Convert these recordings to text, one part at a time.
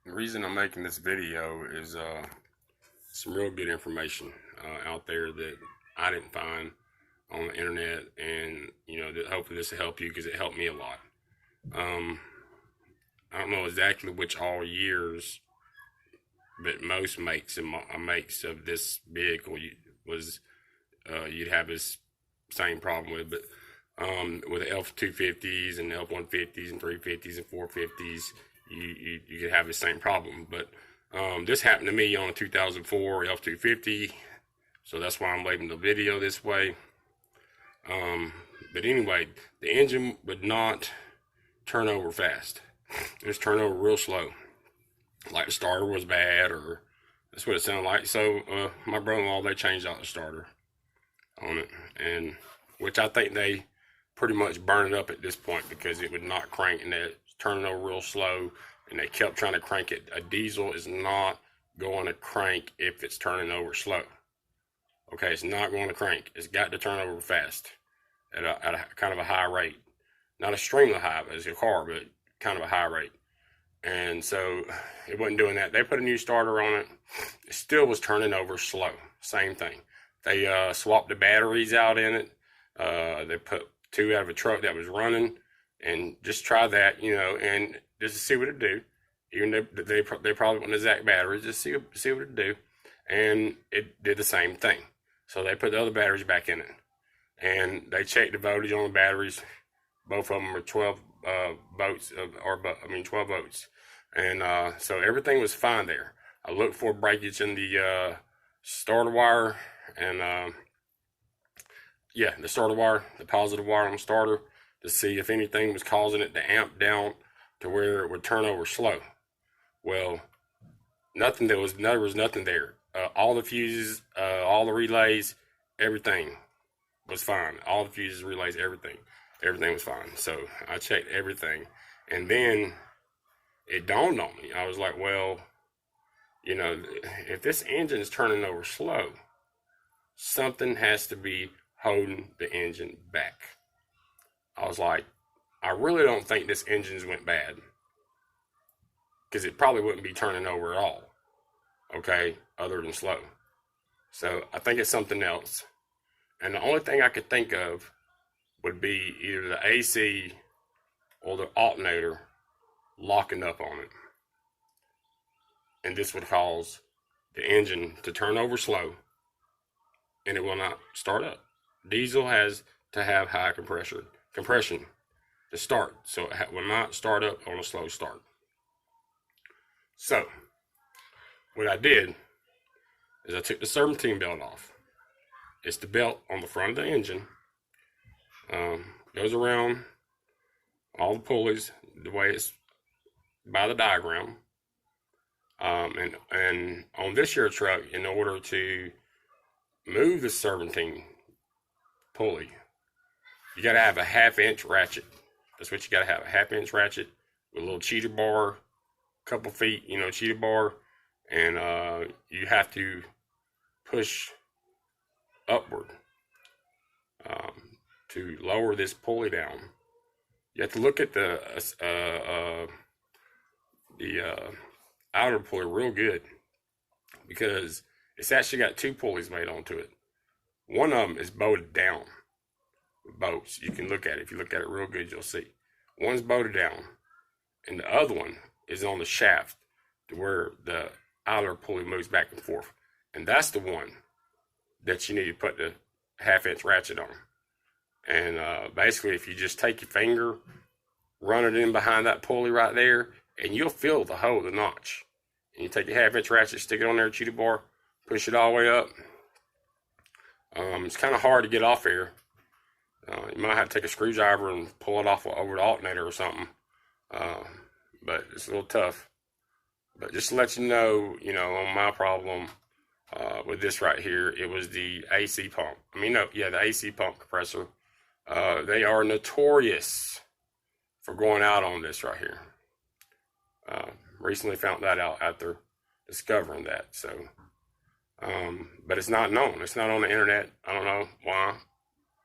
The reason I'm making this video is some real good information out there that I didn't find on the internet, and hopefully this will help you because it helped me a lot. I don't know exactly which all years, but most makes of this vehicle you'd have this same problem with, but with the F250s and F150s and 350s and 450s, you could have the same problem. But this happened to me on a 2004 F250, so that's why I'm labeling the video this way. But anyway, the engine would not turn over fast. It was turn over real slow, like the starter was bad, or that's what it sounded like. So my brother-in-law, they changed out the starter on it, and which I think they pretty much burned it up at this point, because it would not crank, and it was turning over real slow, and they kept trying to crank it. A diesel is not going to crank if it's turning over slow. Okay, it's not going to crank. It's got to turn over fast at a kind of a high rate. Not extremely high as your car, but kind of a high rate. And so it wasn't doing that. They put a new starter on it. It still was turning over slow. Same thing. They swapped the batteries out in it. They put two out of a truck that was running, and just try that, and just to see what it do. Even though they probably want exact batteries, just see what it do. And it did the same thing. So they put the other batteries back in it, and they checked the voltage on the batteries. Both of them are 12 volts, 12 volts. And so everything was fine there. I looked for breakage in the starter wire, and the starter wire, the positive wire on the starter, to see if anything was causing it to amp down to where it would turn over slow. Well, nothing. There was nothing there. All the fuses, all the relays, everything was fine. All the fuses, relays, everything was fine. So I checked everything, and then it dawned on me. I was like, well, if this engine is turning over slow, something has to be holding the engine back. I was like, I really don't think this engine's went bad, because it probably wouldn't be turning over at all, okay, other than slow. So I think it's something else. And the only thing I could think of would be either the AC or the alternator locking up on it. And this would cause the engine to turn over slow, and it will not start up. Diesel has to have high compression to start, so it will not start up on a slow start. So what I did is I took the serpentine belt off. It's the belt on the front of the engine. Goes around all the pulleys the way it's by the diagram. And on this year truck, in order to move the serpentine pulley, you got to have a 1/2-inch ratchet. That's what you got to have, a 1/2-inch ratchet with a little cheater bar, couple feet, cheater bar, and you have to push upward to lower this pulley down. You have to look at the outer pulley real good, because it's actually got two pulleys made onto it. One of them is bolted down with bolts. You can look at it. If you look at it real good, you'll see. One's bolted down, and the other one is on the shaft to where the outer pulley moves back and forth. And that's the one that you need to put the 1/2-inch ratchet on. And basically, if you just take your finger, run it in behind that pulley right there, and you'll feel the hole, the notch. And you take your 1/2-inch ratchet, stick it on there, cheater bar, push it all the way up. It's kind of hard to get off here. You might have to take a screwdriver and pull it off over the alternator or something. But it's a little tough. But just to let you know, on my problem with this right here, it was the AC pump. The AC pump compressor. They are notorious for going out on this right here. Recently found that out after discovering that. So, but it's not known. It's not on the internet. I don't know why.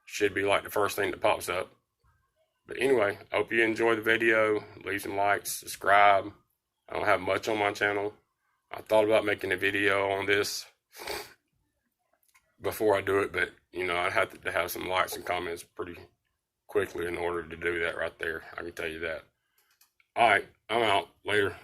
Should be like the first thing that pops up. But anyway, hope you enjoy the video. Leave some likes, subscribe. I don't have much on my channel. I thought about making a video on this before I do it, but you know, I'd have to have some likes and comments pretty quickly in order to do that right there. I can tell you that. All right, I'm out. Later.